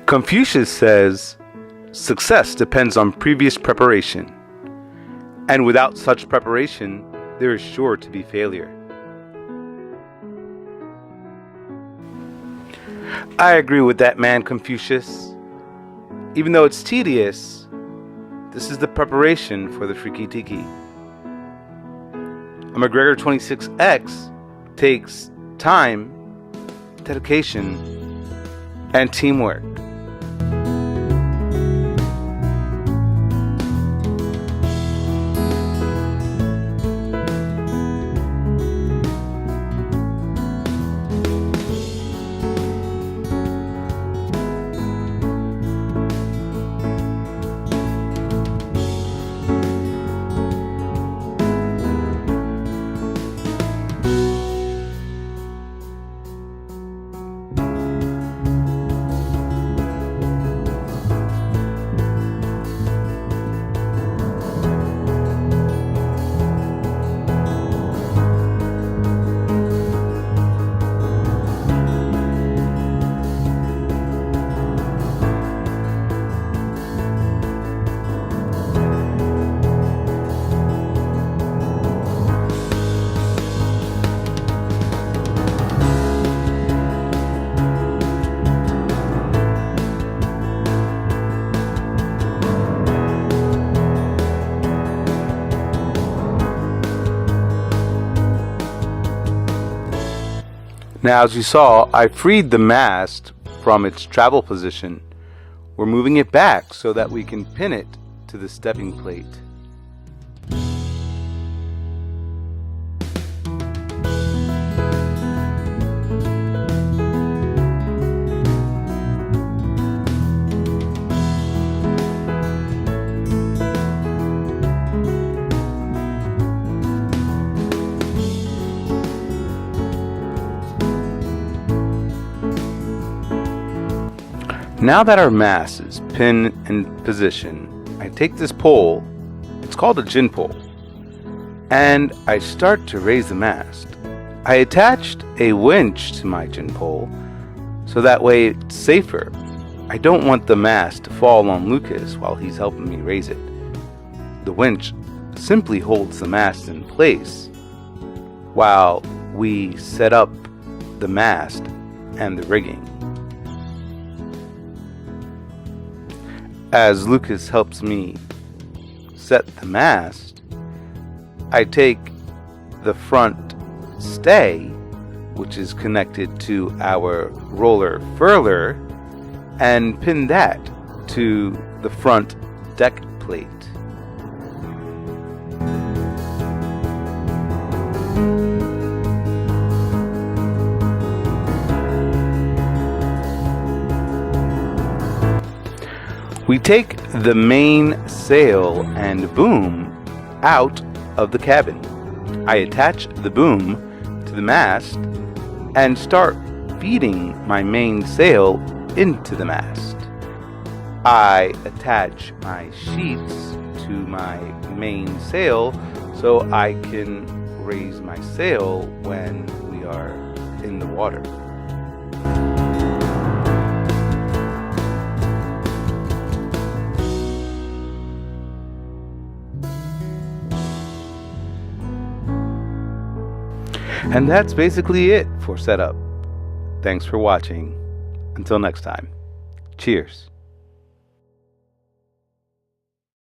Confucius says, success depends on previous preparation, and without such preparation, there is sure to be failure. I agree with that man, Confucius. Even though it's tedious, this is the preparation for the freaky tiki. A McGregor 26X takes time, dedication, and teamwork. Now, as you saw, I freed the mast from its travel position. We're moving it back so that we can pin it to the stepping plate. Now that our mast is pinned in position, I take this pole, it's called a gin pole, and I start to raise the mast. I attached a winch to my gin pole so that way it's safer. I don't want the mast to fall on Lucas while he's helping me raise it. The winch simply holds the mast in place while we set up the mast and the rigging. As Lucas helps me set the mast, I take the front stay, which is connected to our roller furler, and pin that to the front deck plate. We take the main sail and boom out of the cabin. I attach the boom to the mast and start feeding my main sail into the mast. I attach my sheets to my main sail so I can raise my sail when we are in the water. And that's basically it for setup. Thanks for watching. Until next time, cheers.